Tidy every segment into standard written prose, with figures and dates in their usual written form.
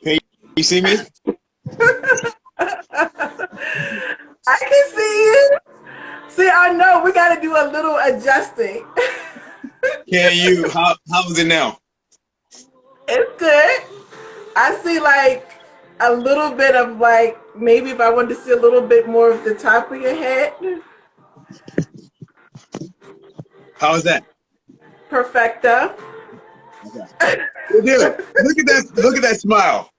Can you see me? I can see you. See, I know we got to do a little adjusting. Can you? How's it now? It's good. I see like a little bit of like maybe if I wanted to see a little bit more of the top of your head. How's that? Perfecto. Okay. We're good. Look at that. Look at that smile.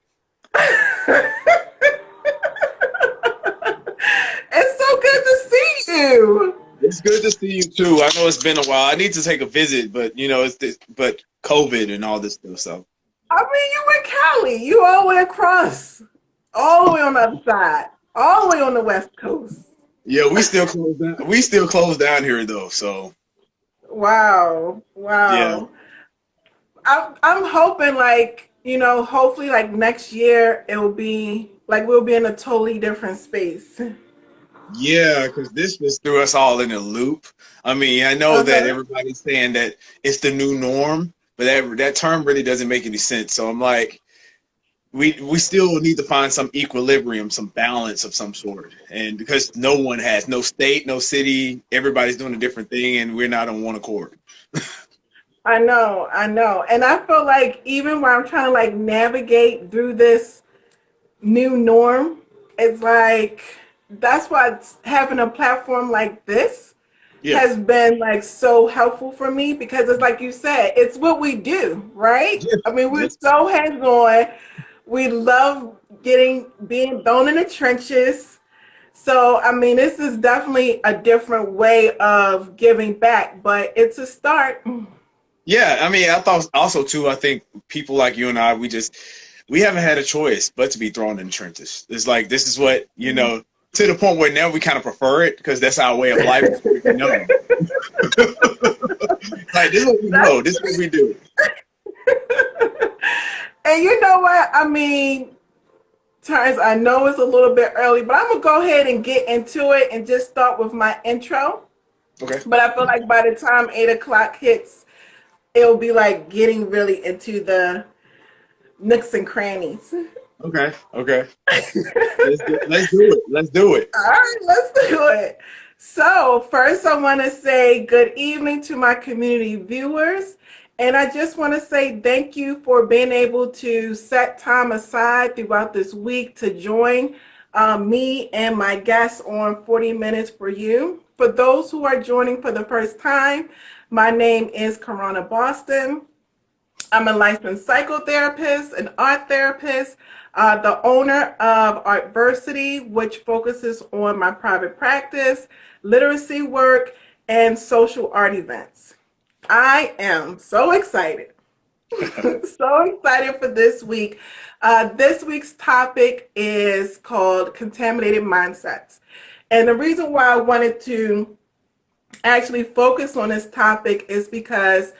It's so good to see you. It's good to see you too. I know it's been a while. I need to take a visit, but it's this, but COVID and all this stuff. So I mean, you in Cali. You all the way across. All the way on the other side. All the way on the West Coast. yeah, we still closed down. We still closed down here though. So Wow. yeah, Wow. I'm hoping like, hopefully like next year it will be like we'll be in a totally different space. yeah, because this just threw us all in a loop. I mean, I know that Uh-huh. everybody's saying that it's the new norm, but that term really doesn't make any sense. So I'm like, we still need to find some equilibrium, some balance of some sort. And because no one has, no state, no city, everybody's doing a different thing, and we're not on one accord. I know, I know. And I feel like even when I'm trying to like navigate through this new norm, it's like that's why having a platform like this Yeah, has been like so helpful for me because it's like you said, it's what we do, right? yeah, I mean, we're yeah, so hands on. We love being thrown in the trenches. So, I mean, this is definitely a different way of giving back, but it's a start. yeah. I mean, I thought also too. I think people like you and I, we haven't had a choice but to be thrown in the trenches. It's like this is what to the point where now we kind of prefer it because that's our way of life. This is what we know. Like this is what we know. This is what we do. And you know what? I mean, Terrence, I know it's a little bit early, but I'm gonna go ahead and get into it and just start with my intro. Okay. But I feel like by the time 8 o'clock hits, it'll be like getting really into the nooks and crannies. Okay. Okay. Let's do it. Let's do it. All right, let's do it. So, first, I want to say good evening to my community viewers. And I just want to say thank you for being able to set time aside throughout this week to join me and my guests on 40 Minutes for You. For those who are joining for the first time, my name is Corona Boston. I'm a licensed psychotherapist, an art therapist, the owner of Artversity, which focuses on my private practice, literacy work, and social art events. I am so excited, so excited for this week. This week's topic is called Contaminated Mindsets. And the reason why I wanted to actually focus on this topic is because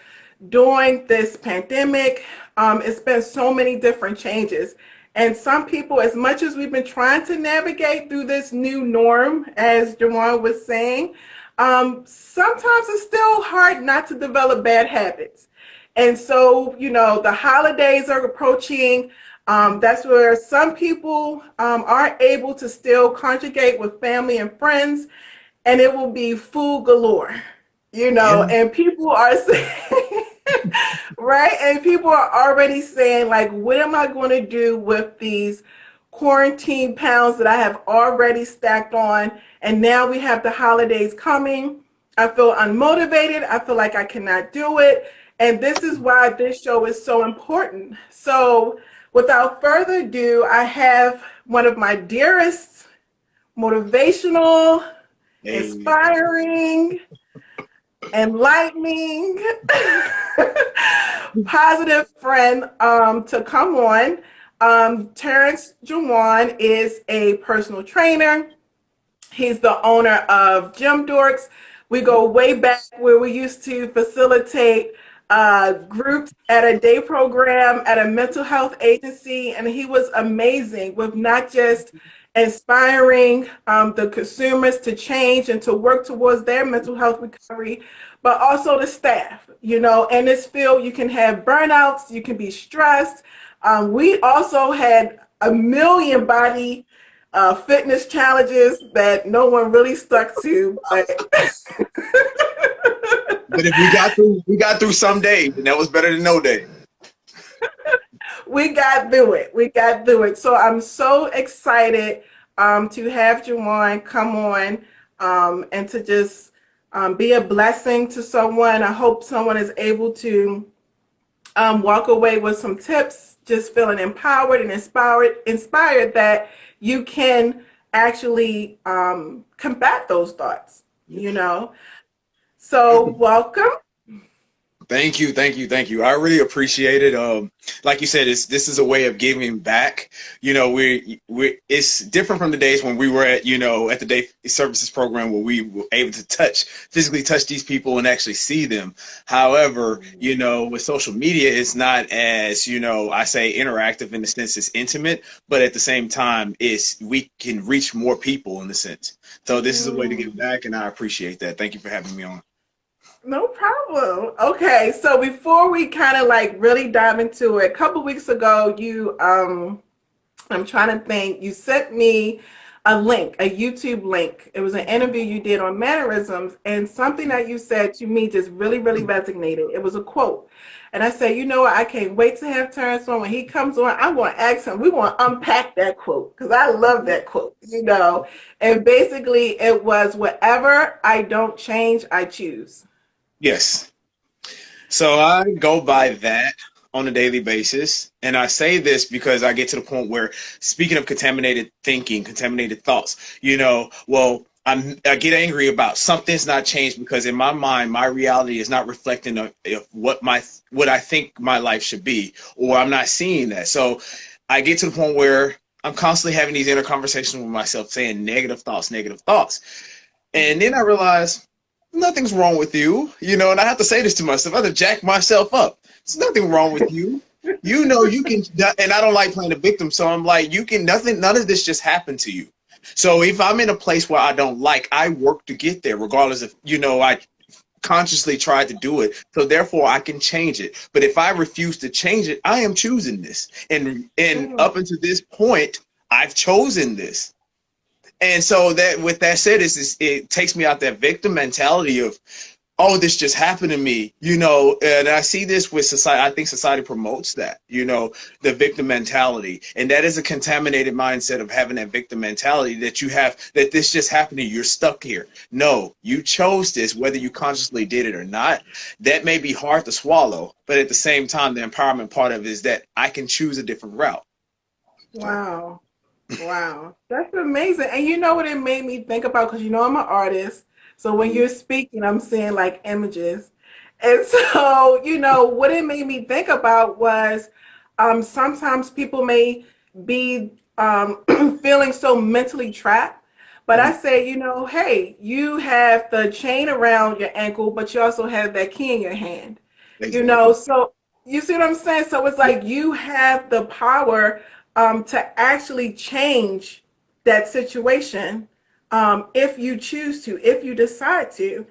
during this pandemic, it's been so many different changes. And some people, as much as we've been trying to navigate through this new norm, as Juwon was saying, sometimes it's still hard not to develop bad habits. And so, the holidays are approaching. That's where some people are able to still conjugate with family and friends, and it will be food galore, Yeah. and people are saying, right? And people are already saying, like, what am I going to do with these quarantine pounds that I have already stacked on? And now we have the holidays coming. I feel unmotivated. I feel like I cannot do it. And this is why this show is so important. So, without further ado, I have one of my dearest motivational, Hey. inspiring, enlightening, positive friend to come on. Terrence Juwon is a personal trainer. He's the owner of Gym Dorks. We go way back where we used to facilitate groups at a day program at a mental health agency, and he was amazing with not just inspiring the consumers to change and to work towards their mental health recovery, but also the staff. In this field, you can have burnouts, you can be stressed, We also had a million body fitness challenges that no one really stuck to, but But if we got through some days, and that was better than no day. we got through it. We got through it. So I'm so excited to have Juwon come on and to just be a blessing to someone. I hope someone is able to walk away with some tips, just feeling empowered and inspired that you can actually combat those thoughts, you know. So welcome. Thank you, thank you, thank you. I really appreciate it. Like you said, this is a way of giving back. You know, we it's different from the days when we were at, you know, at the day services program where we were able to physically touch these people and actually see them. However, you know, with social media, it's not as, you know, I say interactive in the sense it's intimate, but at the same time, we can reach more people in the sense. So this is a way to give back, and I appreciate that. Thank you for having me on. No problem. Okay, so before we kind of like really dive into it, a couple weeks ago, I'm trying to think, you sent me a link, a YouTube link. It was an interview you did on mannerisms, and something that you said to me just really, really resonated. It was a quote. And I said, you know what, I can't wait to have Terrence on. When he comes on, I want to ask him, we want to unpack that quote because I love that quote, you know. And basically, it was, whatever I don't change, I choose. Yes. So I go by that on a daily basis. And I say this because I get to the point where, speaking of contaminated thinking, contaminated thoughts, you know, well, I get angry about something's not changed because in my mind, my reality is not reflecting of what I think my life should be, or I'm not seeing that. So I get to the point where I'm constantly having these inner conversations with myself, saying negative thoughts, negative thoughts. And then I realize nothing's wrong with you, you know, and I have to say this to myself. I have to jack myself up. There's nothing wrong with you. You know, you can, and I don't like playing the victim. So I'm like, none of this just happened to you. So if I'm in a place where I don't like, I work to get there, regardless of, you know, I consciously tried to do it. So therefore I can change it. But if I refuse to change it, I am choosing this. And up until this point, I've chosen this. And so that, with that said, it takes me out that victim mentality of, oh, this just happened to me, you know. And I see this with society. I think society promotes that, you know, the victim mentality. And that is a contaminated mindset of having that victim mentality that you have, that this just happened to you. You're stuck here. No, you chose this, whether you consciously did it or not. That may be hard to swallow, but at the same time, the empowerment part of it is that I can choose a different route. Wow. Wow. That's amazing. And you know what it made me think about? Because you know I'm an artist. So when you're speaking, I'm seeing like images. And so, you know, what it made me think about was sometimes people may be feeling so mentally trapped. But I say, you know, hey, you have the chain around your ankle, but you also have that key in your hand. You know, Exactly. so you see what I'm saying? So it's like you have the power to actually change that situation if you choose to, if you decide to.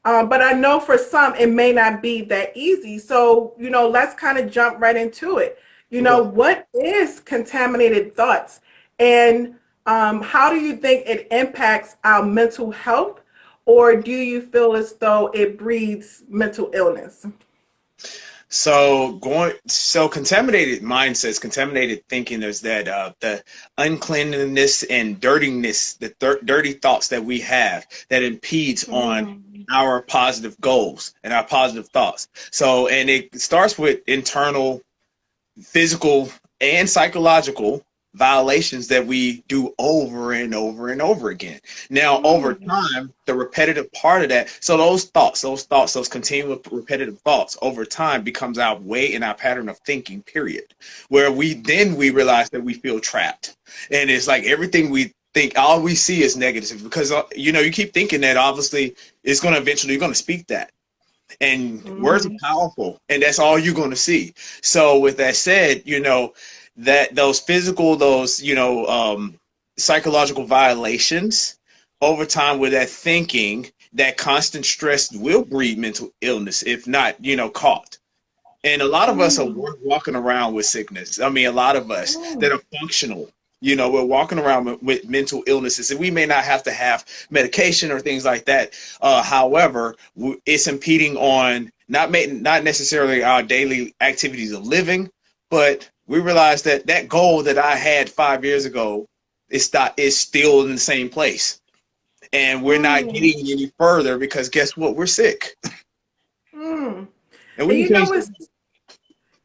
But I know for some it may not be that easy. So, you know, let's kind of jump right into it. You know, Okay. what is contaminated thoughts? And how do you think it impacts our mental health? Or do you feel as though it breeds mental illness? So contaminated mindsets, contaminated thinking. There's that the uncleanliness and dirtiness, the dirty thoughts that we have that impedes on Mm. our positive goals and our positive thoughts. So, and it starts with internal, physical, and psychological violations that we do over and over and over again. Now, over Mm. time, the repetitive part of that, so those continual repetitive thoughts over time becomes our way and our pattern of thinking, period. Where we realize that we feel trapped. And it's like everything we think, all we see is negative because, you know, you keep thinking that obviously it's going to eventually, you're going to speak that. And words are Mm. powerful, and that's all you're going to see. So with that said, you know, that those physical, those, you know, psychological violations over time with that thinking, that constant stress will breed mental illness if not, you know, caught. And a lot of us are Mm. walking around with sickness. I mean, a lot of us that Mm. are functional, we're walking around with mental illnesses, and we may not have to have medication or things like that. However, it's impeding on not necessarily our daily activities of living, but we realize that that goal that I had 5 years ago is still in the same place, and we're not Mm. getting any further because guess what? We're sick, Mm. and we And can you know change what's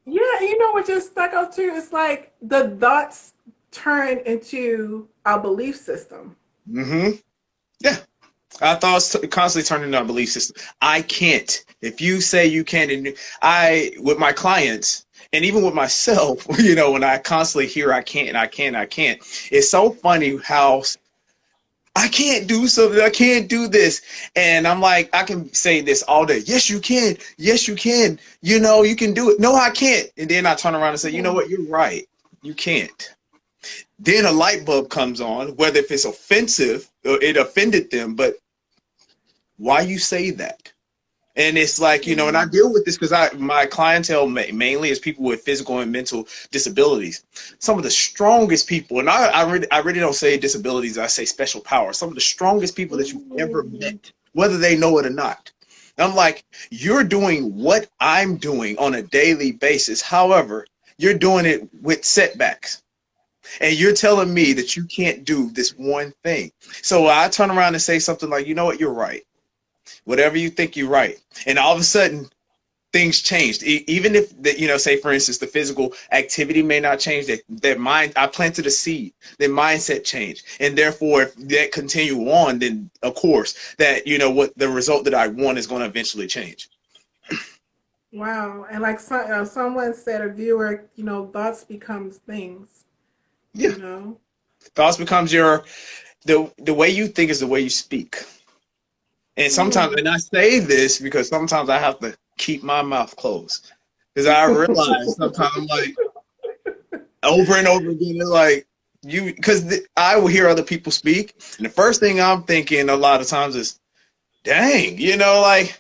yeah, you know what just stuck out too? It's like the thoughts turn into a belief system. that. Yeah. Our thoughts constantly turn into our belief system. I can't. If you say you can, and with my clients, and even with myself, when I constantly hear I can't, and I can't, it's so funny how I can't do something, I can't do this. And I'm like, I can say this all day. Yes, you can. Yes, you can. You can do it. No, I can't. And then I turn around and say, you know Mm. what? You're right. You can't. Then a light bulb comes on, whether if it's offensive or it offended them, but why you say that? And it's like, and I Mm. deal with this because my clientele mainly is people with physical and mental disabilities. Some of the strongest people, and I really don't say disabilities, I say special power. Some of the strongest people that you've ever Mm. met, whether they know it or not. I'm like, you're doing what I'm doing on a daily basis. However, you're doing it with setbacks. And you're telling me that you can't do this one thing. So I turn around and say something like, you know what, you're right. Whatever you think, you're right. And all of a sudden, things changed. Even if say for instance, the physical activity may not change, that mind, I planted a seed, their mindset changed, and therefore, if that continue on, then of course that what the result that I want is going to eventually change. Wow. And like someone said, a viewer, thoughts becomes things, Yeah, you know? thoughts becomes the way you think is the way you speak. And sometimes, Mm. and I say this because sometimes I have to keep my mouth closed because I realize sometimes I'm like, over and over again. They're like, because I will hear other people speak, and the first thing I'm thinking a lot of times is, dang, like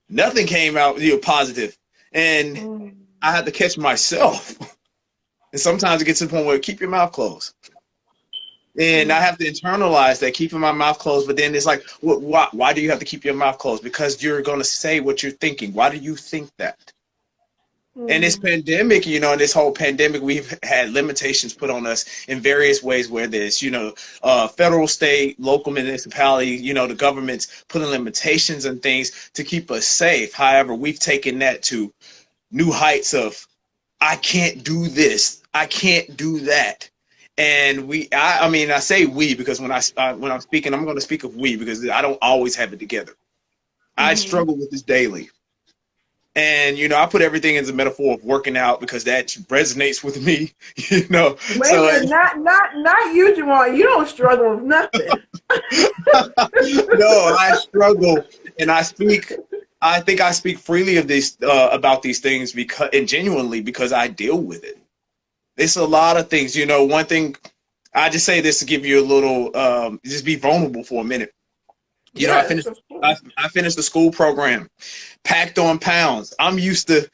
nothing came out, positive. And Mm. I had to catch myself. And sometimes it gets to the point where keep your mouth closed. And I Mm. have to internalize that, keeping my mouth closed. But then it's like, why do you have to keep your mouth closed? Because you're going to say what you're thinking. Why do you think that? And this Mm. pandemic, in this whole pandemic, we've had limitations put on us in various ways, where there's, federal, state, local municipality, the government's putting limitations and things to keep us safe. However, we've taken that to new heights of, I can't do this, I can't do that. And I mean, I say we because when I'm speaking, I'm going to speak of we because I don't always have it together. I Mm-hmm. struggle with this daily. And I put everything as a metaphor of working out because that resonates with me. Wait a So minute, not you, Juwon. You don't struggle with nothing. no, I struggle, and I speak. I think I speak freely of these about these things because, and genuinely, because I deal with it. It's a lot of things. One thing I just say this to give you a little, just be vulnerable for a minute. I Yes, finished. of I, course. I finished the school program, packed on pounds. I'm used to,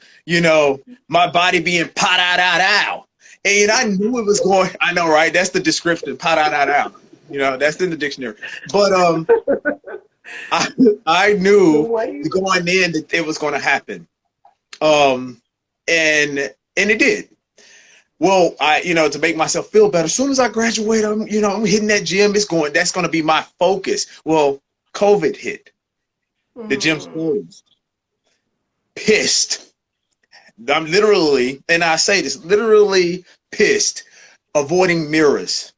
my body being pot out out out. And I knew it was going. I know, right? That's the description, pot out out out. That's in the dictionary. But I I The knew way. going in that it was going to happen. Um, and it did. Well, to make myself feel better, as soon as I graduate, I'm hitting that gym. That's going to be my focus. Well, COVID hit. The gym's Mm. closed. Pissed. I'm literally, and I say this, literally pissed, avoiding mirrors.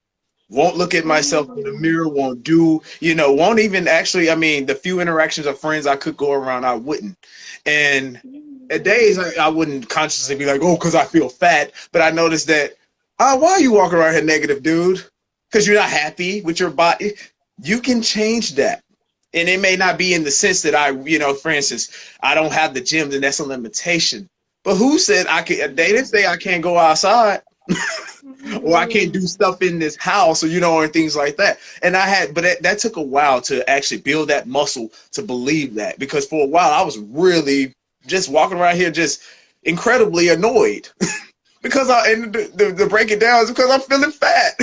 Won't look at myself in the Mm. mirror, won't even actually, I mean, the few interactions of friends I could go around, I wouldn't. And at days, I wouldn't consciously be like, oh, because I feel fat. But I noticed that, why are you walking around here negative, dude? Because you're not happy with your body. You can change that. And it may not be in the sense that for instance, I don't have the gym, then that's a limitation. But who said I could? They didn't say I can't go outside or I can't do Mm. stuff in this house, or and things like that. And but that took a while to actually build that muscle to believe that, because for a while I was really just walking around here, just incredibly annoyed because and to break it down is because I'm feeling fat.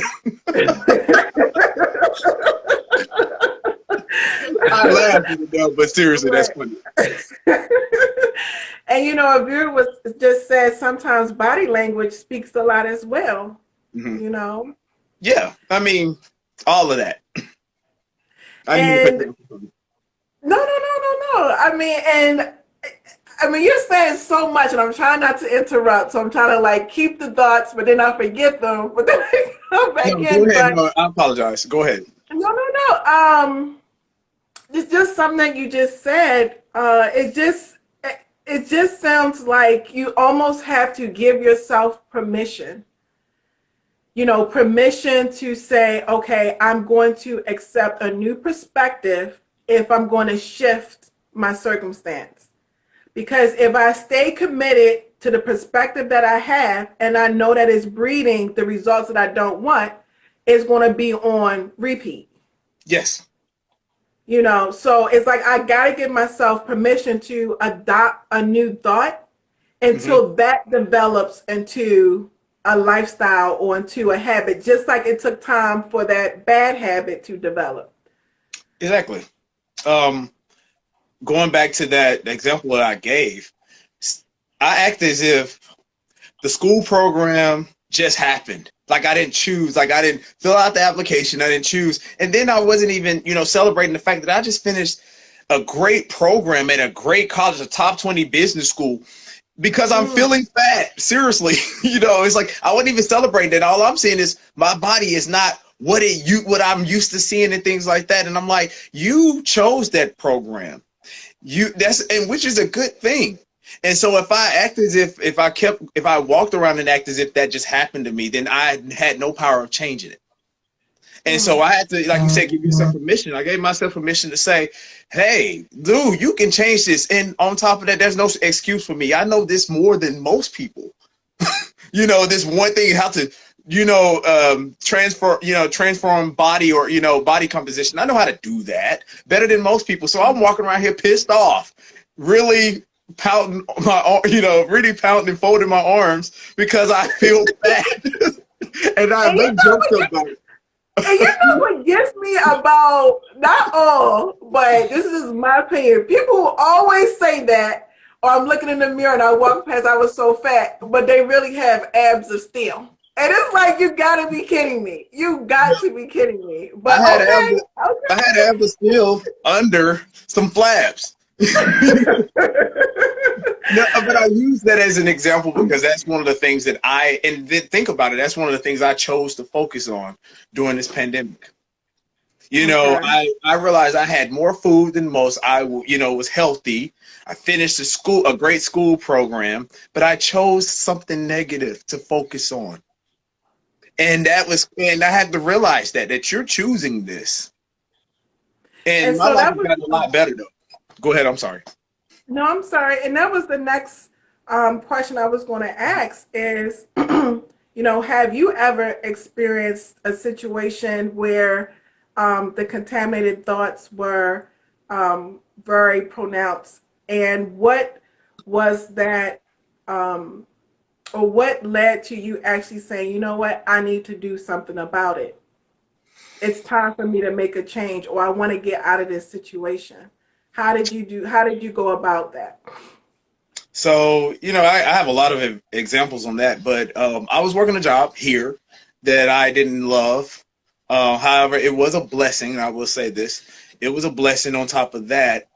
I laugh at it though, but seriously, that's Right. funny. And you know, a viewer was just said sometimes body language speaks a lot as well. Hmm. You know, Yeah, I mean, all of that. I didn't even cut and you off. no. I mean, you're saying so much, and I'm trying not to interrupt. So I'm trying to like keep the thoughts, but then I forget them. But then I come back No, go in. ahead. But No, I apologize. Go ahead. no. It's just something that you just said. It just sounds like you almost have to give yourself permission. You know, permission to say, okay, I'm going to accept a new perspective if I'm going to shift my circumstance. Because if I stay committed to the perspective that I have and I know that it's breeding the results that I don't want, it's going to be on repeat. Yes. You know, so it's like I got to give myself permission to adopt a new thought Hmm. until that develops into a lifestyle or into a habit, just like it took time for that bad habit to develop. Exactly. Um, Going back to that example that I gave, I act as if the school program just happened. Like I didn't choose, like I didn't fill out the application, I didn't choose. And then I wasn't even, celebrating the fact that I just finished a great program at a great college, a top 20 business school, because I'm Mm. feeling fat. Seriously. It's like I wasn't even celebrating that. All I'm seeing is my body is not what I'm used to seeing and things like that. And I'm like, you chose that program. Which is a good thing. And so if I act as if I walked around and act as if that just happened to me, then I had no power of changing it. And so Mm. I had to, like you said, give yourself permission. I gave myself permission to say, hey, dude, you can change this. And on top of that, there's no excuse for me. I know this more than most people. This one thing, how to, transform body or, body composition. I know how to do that better than most people. So I'm walking around here pissed off, really pouting really pouting and folding my arms because I feel bad. And I And you make know jokes what? about it. And you know what gets me about not all, but this is my opinion. People always say that, or I'm looking in the mirror and I walk past, I was so fat, but they really have abs of steel. And it's like you gotta be kidding me. You got to be kidding me. I But had okay, abs, I had abs still under some flaps. No, but I use that as an example because that's one of the things that think about it. That's one of the things I chose to focus on during this pandemic. okay. I realized I had more food than most. I, was healthy. I finished a great school program, but I chose something negative to focus on. And I had to realize that you're choosing this. And And my so life that has was gotten a lot better though. Go ahead. I'm sorry. no, I'm sorry. And that was the next question I was going to ask is, have you ever experienced a situation where the contaminated thoughts were very pronounced? And what was that, um, or what led to you actually saying, you know what, I need to do something about it? It's time for me to make a change, or I want to get out of this situation. How did you go about that? So, I have a lot of examples on that, but I was working a job here that I didn't love. However, it was a blessing. I will say this. It was a blessing on top of that.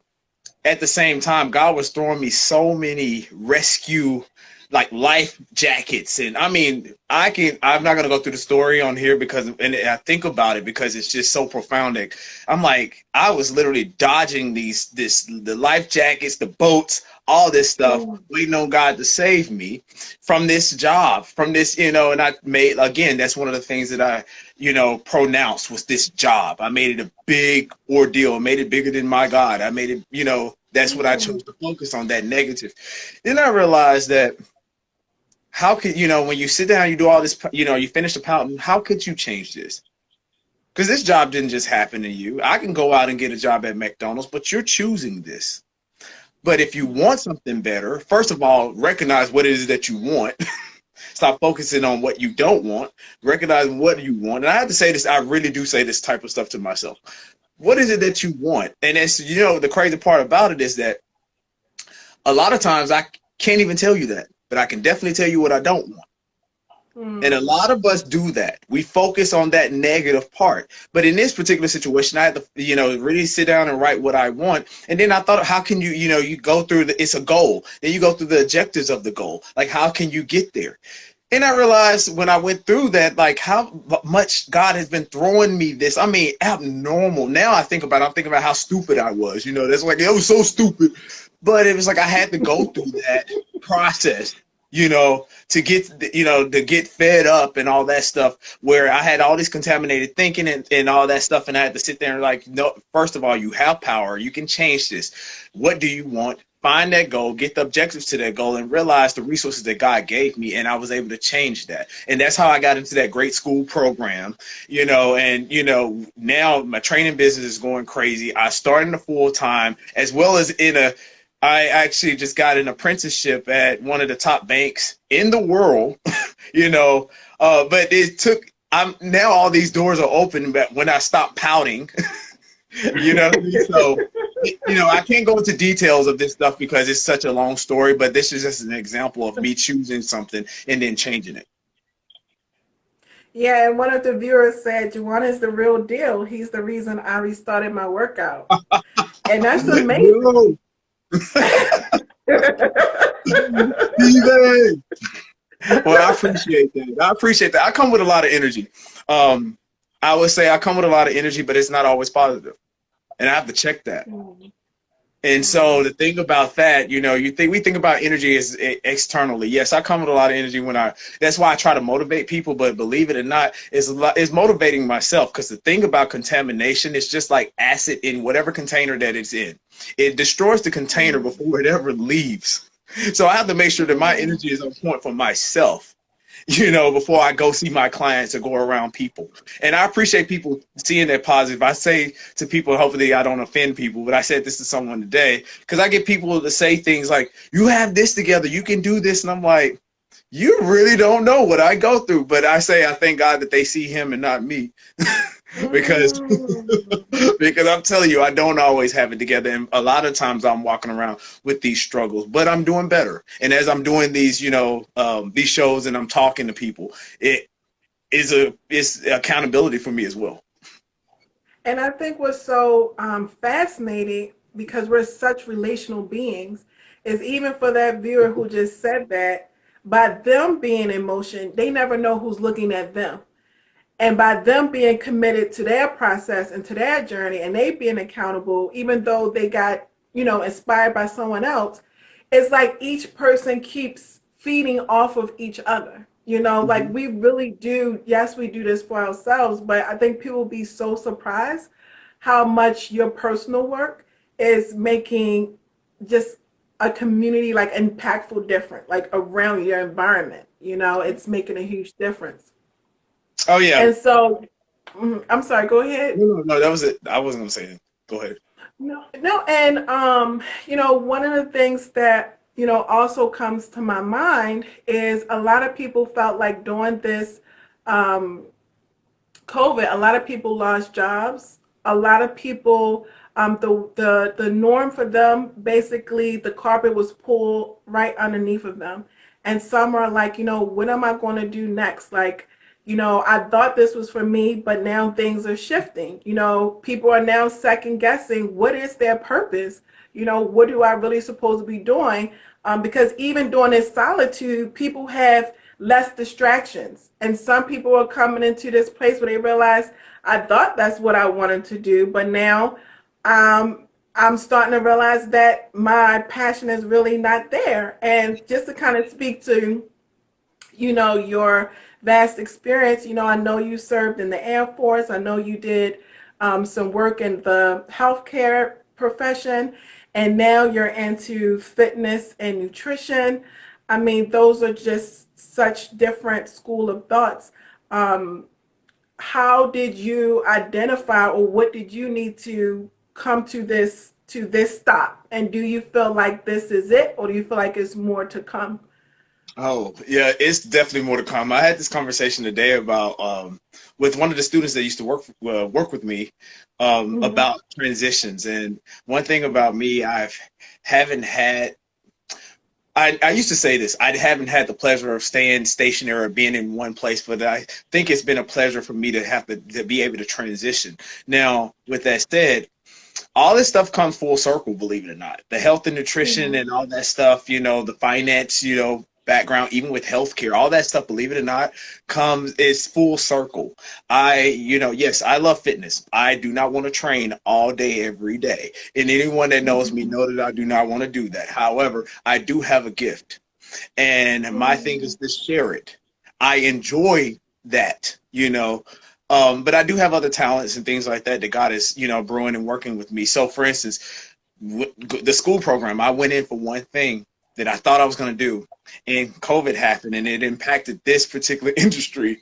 At the same time, God was throwing me so many rescue, like life jackets. And I mean, I'm not going to go through the story on here and I think about it because it's just so profound. I'm like, I was literally dodging the life jackets, the boats, all this stuff, Mm. waiting on God to save me from this job, from this, and I made, again, that's one of the things that I, pronounced was this job. I made it a big ordeal. I made it bigger than my God. I made it, that's what I Mm. chose to focus on, that negative. Then I realized that how could, when you sit down, you do all this, you finish the pouting, how could you change this? Because this job didn't just happen to you. I can go out and get a job at McDonald's, but you're choosing this. But if you want something better, first of all, recognize what it is that you want. Stop focusing on what you don't want. Recognize what you want. And I have to say this, I really do say this type of stuff to myself. What is it that you want? And it's, the crazy part about it is that a lot of times I can't even tell you that, but I can definitely tell you what I don't want. And a Mm. lot of us do that. We focus on that negative part. But in this particular situation, I had to, really sit down and write what I want. And then I thought, how can you go through it's a goal. Then you go through the objectives of the goal. Like, how can you get there? And I realized when I went through that, like how much God has been throwing me this. I mean, abnormal. Now I'm thinking about how stupid I was. That's like, it was so stupid. But it was like I had to go through that process, to get fed up and all that stuff, where I had all this contaminated thinking and all that stuff. And I had to sit there and like, no, first of all, you have power. You can change this. What do you want? Find that goal, get the objectives to that goal, and realize the resources that God gave me, and I was able to change that. And that's how I got into that great school program, and now my training business is going crazy. I started in a full time as well as I actually just got an apprenticeship at one of the top banks in the world, but it took. I'm now all these doors are open, but when I stop pouting, you know what I mean? So, I can't go into details of this stuff because it's such a long story, but this is just an example of me choosing something and then changing it. Yeah, and one of the viewers said, Juwon is the real deal. He's the reason I restarted my workout. And that's amazing. Yo, Steven. Well, I appreciate that. I come with a lot of energy. I would say I come with a lot of energy, but it's not always positive. And I have to check that. Mm, And so mm, the thing about that, we think about energy as externally. Yes, I come with a lot of energy that's why I try to motivate people, but believe it or not, it's motivating myself, because the thing about contamination is just like acid in whatever container that it's in. It destroys the container mm, before it ever leaves. So I have to make sure that my mm. energy is on point for myself, before I go see my clients or go around people. And I appreciate people seeing that positive. I say to people, hopefully I don't offend people, but I said this to someone today, because I get people to say things like, you have this together, you can do this. And I'm like, you really don't know what I go through. But I say, I thank God that they see him and not me. because Mm. because I'm telling you, I don't always have it together, and a lot of times I'm walking around with these struggles, but I'm doing better. And as I'm doing these, these shows, and I'm talking to people, it's accountability for me as well. And I think what's so fascinating, because we're such relational beings, is even for that viewer who just said that, by them being in motion, they never know who's looking at them. And by them being committed to their process and to their journey, and they being accountable, even though they got, inspired by someone else, it's like each person keeps feeding off of each other. Like Mhm. we really do, yes, we do this for ourselves, but I think people will be so surprised how much your personal work is making just a community like impactful different, like around your environment. It's making a huge difference. Oh yeah, And so, I'm sorry, go ahead. no, that was it. I wasn't gonna say anything. Go ahead. No, no, and one of the things that also comes to my mind is a lot of people felt like during this um, COVID, a lot of people lost jobs. A lot of people, the norm for them, basically, the carpet was pulled right underneath of them, and some are like, what am I going to do next? Like, I thought this was for me, but now things are shifting. People are now second guessing what is their purpose. What do I really supposed to be doing? Because even during this solitude, people have less distractions. And some people are coming into this place where they realize, I thought that's what I wanted to do, but now I'm starting to realize that my passion is really not there. And just to kind of speak to, your vast experience, I know you served in the Air Force. I know you did some work in the healthcare profession, and now you're into fitness and nutrition. I mean, those are just such different school of thoughts. Um, how did you identify, or what did you need to come to this to this stop? And do you feel like this is it, or do you feel like it's more to come? Oh, yeah, it's definitely more to come. I had this conversation today about with one of the students that used to work with me Mm-hmm. about transitions. And one thing about me, haven't had. I used to say this. I haven't had the pleasure of staying stationary or being in one place, but I think it's been a pleasure for me to have to be able to transition. Now, with that said, all this stuff comes full circle, believe it or not. The health and nutrition Mm-hmm. and all that stuff, the finance, background, even with healthcare, all that stuff, believe it or not, is full circle. Yes, I love fitness. I do not want to train all day, every day. And anyone that knows me know that I do not want to do that. However, I do have a gift. And my thing is to share it. I enjoy that. But I do have other talents and things like that God is, brewing and working with me. So, for instance, the school program, I went in for one thing that I thought I was going to do, and COVID happened, and it impacted this particular industry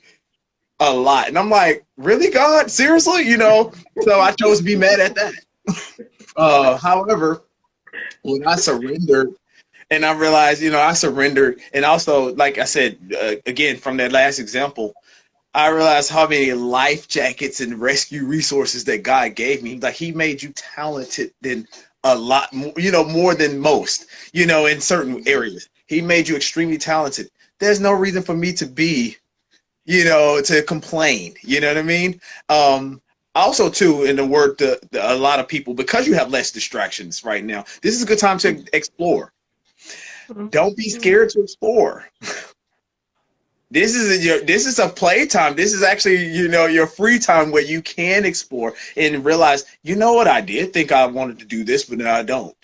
a lot. And I'm like, really, God? Seriously? So I chose to be mad at that. However, when I surrendered, and I realized, I surrendered, and also, like I said, again, from that last example, I realized how many life jackets and rescue resources that God gave me. Like, He made you talented than a lot more, more than most, in certain areas. He made you extremely talented. There's no reason for me to be, to complain. You know what I mean? Also, too, in the word to a lot of people, because you have less distractions right now, this is a good time to explore. Don't be scared to explore. This is a playtime. This is actually, your free time where you can explore and realize, what, I did think I wanted to do this, but now I don't.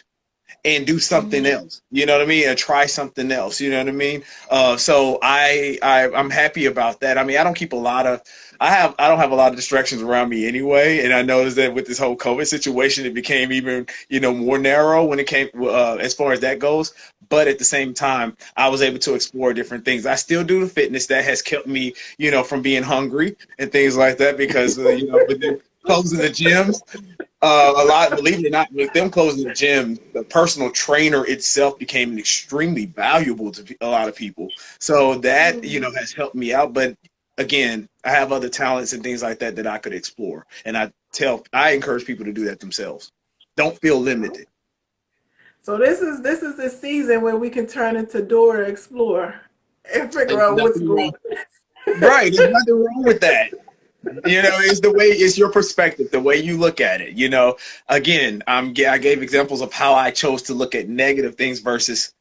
And do something Mm-hmm. else. You know what I mean? And try something else. You know what I mean? So I'm happy about that. I mean, I don't have a lot of distractions around me anyway. And I noticed that with this whole COVID situation, it became even, more narrow when it came as far as that goes. But at the same time, I was able to explore different things. I still do the fitness that has kept me, from being hungry and things like that because, with them closing the gyms, a lot, believe it or not, with them closing the gym, the personal trainer itself became extremely valuable to a lot of people. So that, has helped me out. But again, I have other talents and things like that I could explore. And I encourage people to do that themselves. Don't feel limited. So this is the season where we can turn into Dora Explorer and figure There's out what's nothing going wrong. Right. There's nothing wrong with that. It's your perspective, the way you look at it. Again, I gave examples of how I chose to look at negative things versus,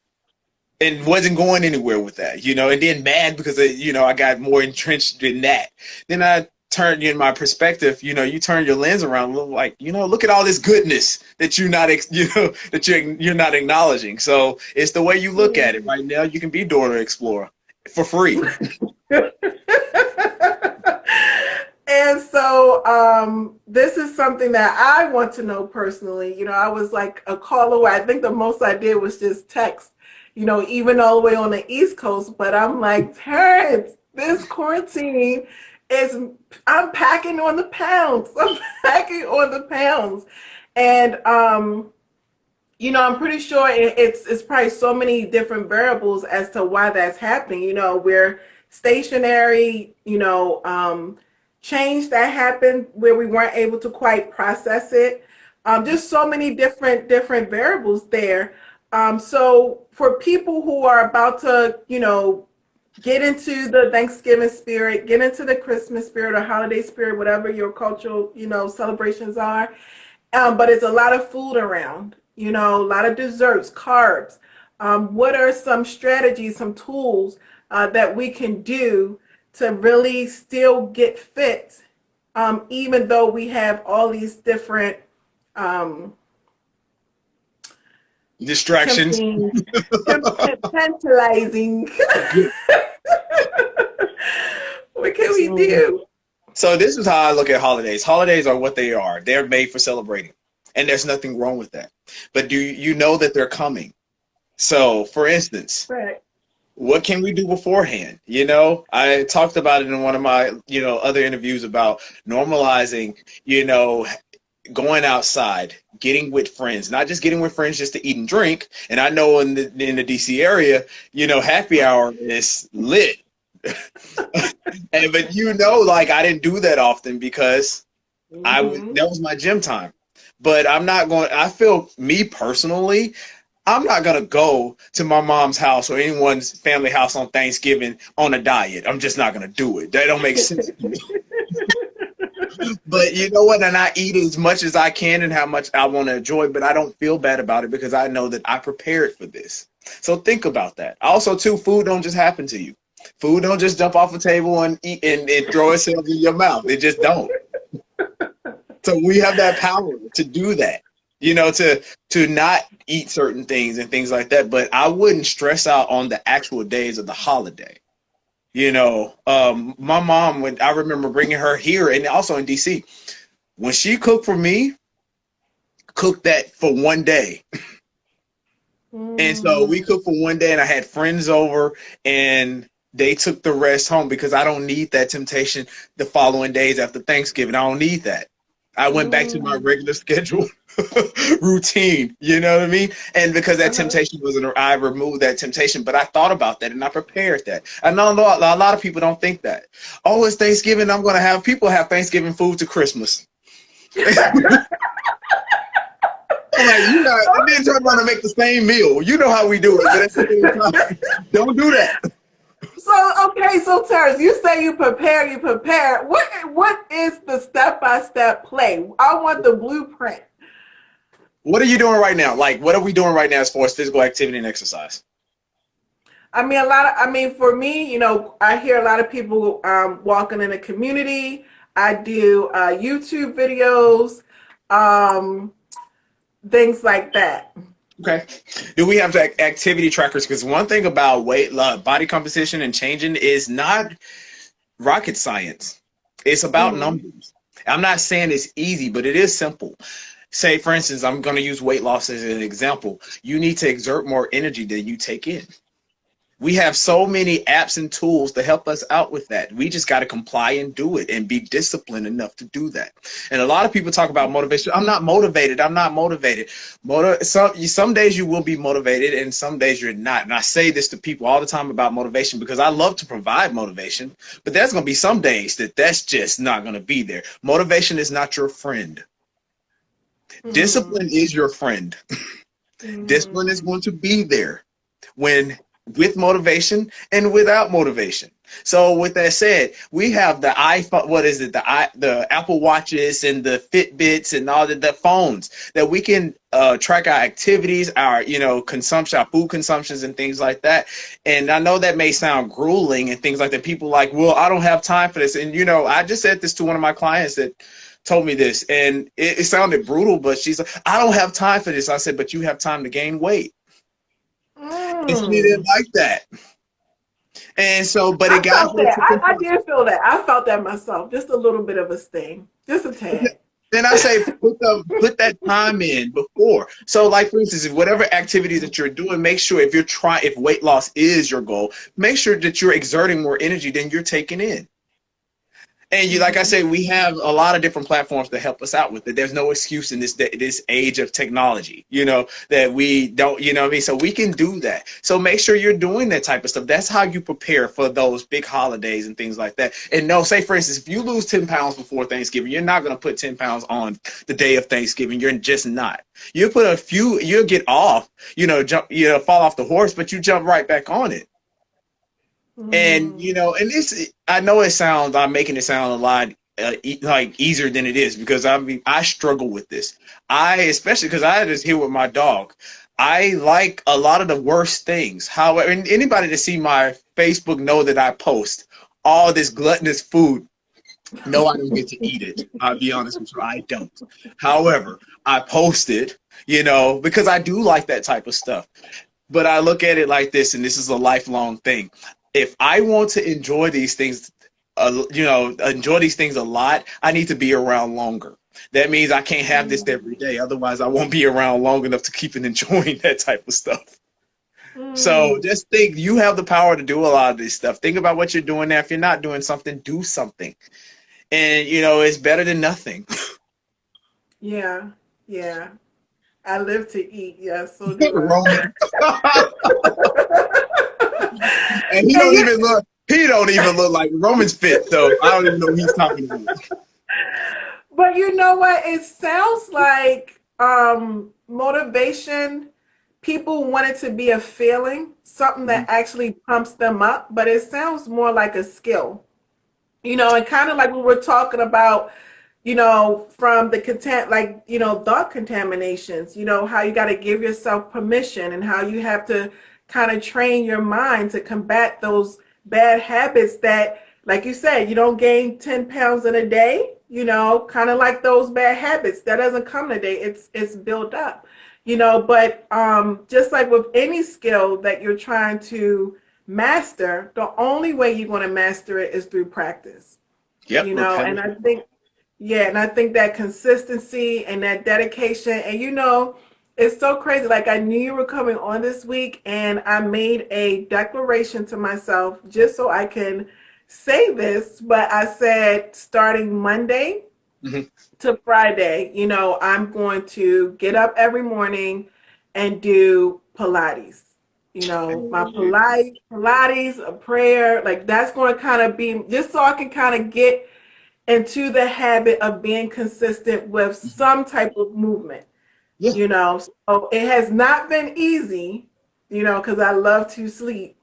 and wasn't going anywhere with that, and then mad because, I got more entrenched in that. Then I turned in my perspective, you turn your lens around, like, look at all this goodness that you're not acknowledging. So it's the way you look at it. Right now, you can be Dora Explorer for free. And so this is something that I want to know personally. I was like a call away. I think the most I did was just text, even all the way on the East Coast. But I'm like, Terrence, this quarantine is, I'm packing on the pounds. I'm packing on the pounds. And, I'm pretty sure it's probably so many different variables as to why that's happening. We're stationary, change that happened where we weren't able to quite process it. Just so many different variables there. So for people who are about to, get into the Thanksgiving spirit, get into the Christmas spirit or holiday spirit, whatever your cultural, celebrations are. But it's a lot of food around, a lot of desserts, carbs. What are some strategies, some tools that we can do to really still get fit, even though we have all these different um, Distractions. tempting, tantalizing. Yeah. What can we So, do? so this is how I look at holidays. Holidays are what they are. They're made for celebrating. And there's nothing wrong with that. But do you know that they're coming? So, for instance, Right. what can we do beforehand? I talked about it in one of my, other interviews about normalizing, going outside, getting with friends, not just getting with friends just to eat and drink. And I know in the DC area, you know, happy hour is lit. And but you know, like I didn't do that often because that was my gym time. But I'm not going. I feel me personally, I'm not gonna go to my mom's house or anyone's family house on Thanksgiving on a diet. I'm just not gonna do it. That don't make sense to me. But you know what? And I eat as much as I can and how much I want to enjoy, but I don't feel bad about it because I know that I prepared for this. So think about that. Also, too, food don't just happen to you. Food don't just jump off a table and eat and throw itself in your mouth. It just don't. So we have that power to do that. You know, to not eat certain things and things like that. But I wouldn't stress out on the actual days of the holiday. You know, my mom, when I remember bringing her here and also in DC, when she cooked for me, cooked that for one day. And so we cooked for one day and I had friends over and they took the rest home because I don't need that temptation the following days after Thanksgiving. I don't need that. I went back to my regular schedule routine, you know what I mean? And because that temptation wasn't, I removed that temptation, but I thought about that and I prepared that. I know a lot of people don't think that. Oh, it's Thanksgiving. I'm going to have people have Thanksgiving food to Christmas. I'm like, you guys, and then turn around and make the same meal. You know how we do it. But at the same time, don't do that. So, okay, so Terrence, you say you prepare. What is the step-by-step play? I want the blueprint. What are you doing right now? Like, what are we doing right now as far as physical activity and exercise? I mean, for me, you know, I hear a lot of people walking in the community. I do YouTube videos, things like that. Okay. Do we have activity trackers? Because one thing about body composition and changing is not rocket science. It's about numbers. I'm not saying it's easy, but it is simple. Say, for instance, I'm going to use weight loss as an example. You need to exert more energy than you take in. We have so many apps and tools to help us out with that. We just got to comply and do it and be disciplined enough to do that. And a lot of people talk about motivation. I'm not motivated. Some days you will be motivated and some days you're not. And I say this to people all the time about motivation because I love to provide motivation, but there's going to be some days that's just not going to be there. Motivation is not your friend. Discipline is your friend. Discipline is going to be there with motivation and without motivation. So with that said, we have the iPhone, the Apple Watches and the Fitbits and all the phones that we can track our activities, our consumption, our food consumptions and things like that. And I know that may sound grueling and things like that. People like, well, I don't have time for this. And I just said this to one of my clients that told me this, and it sounded brutal, but she's like, I don't have time for this. I said, but you have time to gain weight. And she didn't like that. And so, but it got her. I did feel that. I felt that myself. Just a little bit of a sting. Just a tad. Then I say, put that time in before. So like, for instance, if whatever activity that you're doing, make sure if weight loss is your goal, make sure that you're exerting more energy than you're taking in. And like I said, we have a lot of different platforms to help us out with it. There's no excuse in this age of technology, that we don't, what I mean? So we can do that. So make sure you're doing that type of stuff. That's how you prepare for those big holidays and things like that. And say, for instance, if you lose 10 pounds before Thanksgiving, you're not going to put 10 pounds on the day of Thanksgiving. You're just not. You put you'll get off, fall off the horse, but you jump right back on it. And and I know I'm making it sound a lot like easier than it is, because I struggle with this. Especially because I just here with my dog. I like a lot of the worst things. However, and anybody that see my Facebook know that I post all this gluttonous food. No, I don't get to eat it. I'll be honest with you, I don't. However, I post it, because I do like that type of stuff. But I look at it like this, and this is a lifelong thing. If I want to enjoy these things, a lot, I need to be around longer. That means I can't have this every day. Otherwise, I won't be around long enough to keep enjoying that type of stuff. So just think, you have the power to do a lot of this stuff. Think about what you're doing now. If you're not doing something, do something. And, it's better than nothing. Yeah. Yeah. I live to eat. Yeah, so do I. Roman. And And you, he don't even look like Roman's fit, so I don't even know what he's talking about. but you know what? It sounds like motivation. People want it to be a feeling, something that Mhm. actually pumps them up, but it sounds more like a skill. And kind of like we were talking about, from the content, like, thought contaminations, how you got to give yourself permission and how you have to kind of train your mind to combat those bad habits that, like you said, you don't gain 10 pounds in a day, kind of like those bad habits. That doesn't come in a day. It's built up, but just like with any skill that you're trying to master, the only way you're going to master it is through practice, Yep, and I repetitive. think, yeah, and I think that consistency and that dedication, and it's so crazy. Like, I knew you were coming on this week, and I made a declaration to myself just so I can say this, but I said starting Monday Mhm. to Friday, I'm going to get up every morning and do Pilates. My Pilates, a prayer, like that's going to kind of be just so I can kind of get into the habit of being consistent with some type of movement. Yeah. So it has not been easy, because I love to sleep,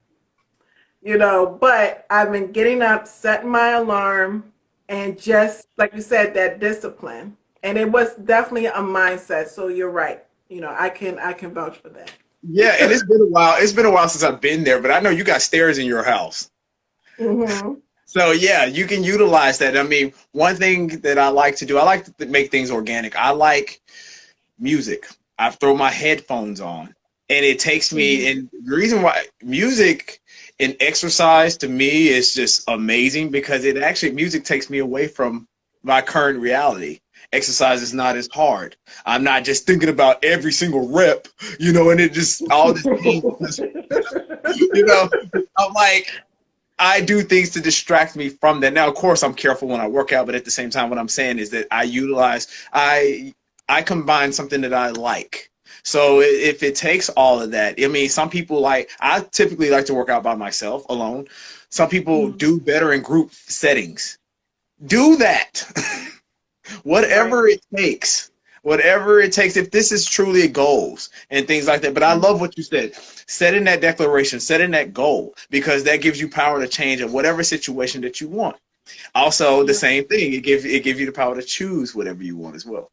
but I've been getting up, setting my alarm, and just like you said, that discipline. And it was definitely a mindset. So you're right. I can vouch for that. Yeah, and it's been a while. It's been a while since I've been there, but I know you got stairs in your house. Hmm. So yeah, you can utilize that. I mean, one thing that I like to do, I like to make things organic. I like music. I throw my headphones on and it takes me, Hmm. and the reason why music and exercise to me is just amazing because music takes me away from my current reality. Exercise is not as hard. I'm not just thinking about every single rep, and it just all this pain because, you know, I'm like, I do things to distract me from that. Now, of course, I'm careful when I work out, but at the same time, what I'm saying is that I combine something that I like. So if it takes all of that, I mean, some people I typically like to work out by myself alone. Some people Hmm. do better in group settings. Do that. Right. Whatever it takes. Whatever it takes, if this is truly goals and things like that. But I love what you said. Setting that declaration, setting that goal, because that gives you power to change in whatever situation that you want. Also, the same thing, it gives you the power to choose whatever you want as well.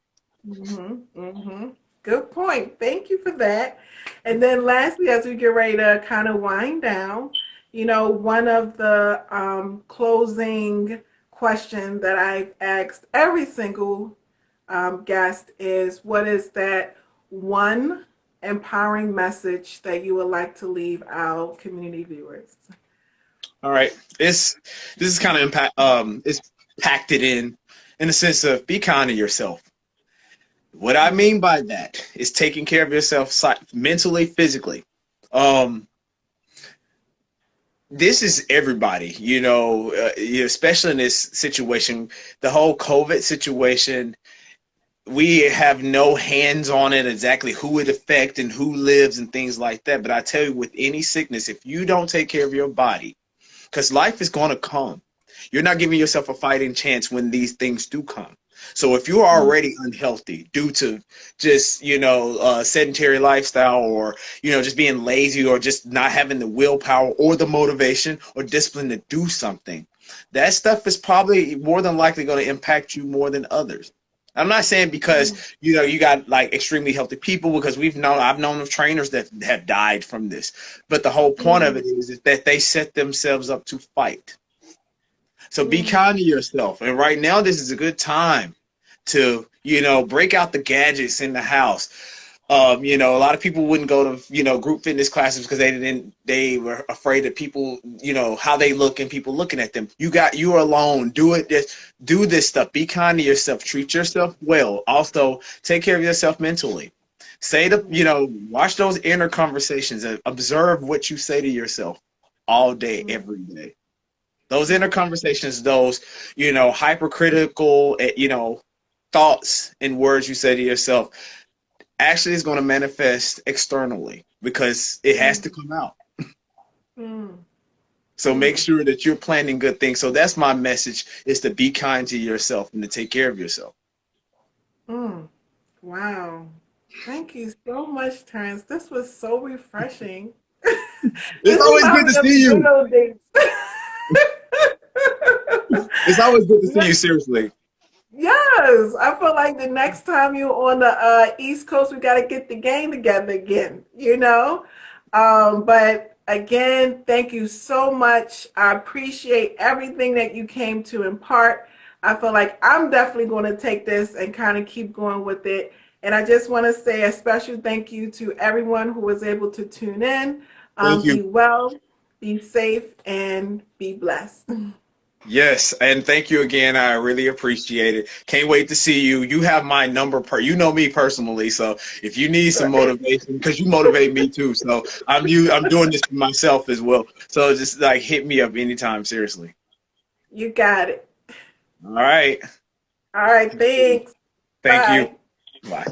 Mm-hmm. Mm-hmm. Good point. Thank you for that. And then lastly, as we get ready to kind of wind down, one of the closing questions that I've asked every single guest is, what is that one empowering message that you would like to leave our community viewers? All right. This is kind of impact it's packed it in the sense of be kind to yourself. What I mean by that is taking care of yourself mentally, physically. Um, this is everybody, especially in this situation, the whole COVID situation. We have no hands on it exactly who it affects and who lives and things like that. But I tell you, with any sickness, if you don't take care of your body, because life is going to come. You're not giving yourself a fighting chance when these things do come. So if you're already unhealthy due to just, sedentary lifestyle or, just being lazy or just not having the willpower or the motivation or discipline to do something, that stuff is probably more than likely going to impact you more than others. I'm not saying because you got like extremely healthy people, because I've known of trainers that have died from this, but the whole point of it is that they set themselves up to fight. So be kind to yourself. And right now, this is a good time to, break out the gadgets in the house. A lot of people wouldn't go to, group fitness classes because they were afraid that people, how they look and people looking at them. You are alone. Do this stuff. Be kind to yourself. Treat yourself well. Also, take care of yourself mentally. Watch those inner conversations and observe what you say to yourself all day, every day. Those inner conversations, those, hypercritical, thoughts and words you say to yourself actually is going to manifest externally because it has to Mm, come out. mm, So make mm, sure that you're planning good things. So that's my message, is to be kind to yourself and to take care of yourself. mm. Wow. Thank you so much, Terrence. This was so refreshing. It's This always good reminds to me of see the good you. old days. It's always good to see Yeah. you, seriously. Yes, I feel like the next time you're on the East Coast, we got to get the gang together again, you know? But again, thank you so much. I appreciate everything that you came to impart. I feel like I'm definitely going to take this and kind of keep going with it. And I just want to say a special thank you to everyone who was able to tune in. Thank you. Be well, be safe, and be blessed. Yes, and thank you again. I really appreciate it. Can't wait to see you. You have my number you know me personally, so if you need some Right. motivation, because you motivate me too. So I'm doing this for myself as well. So just like hit me up anytime, seriously. You got it. All right. All right, thanks. Thank you. Bye. Bye.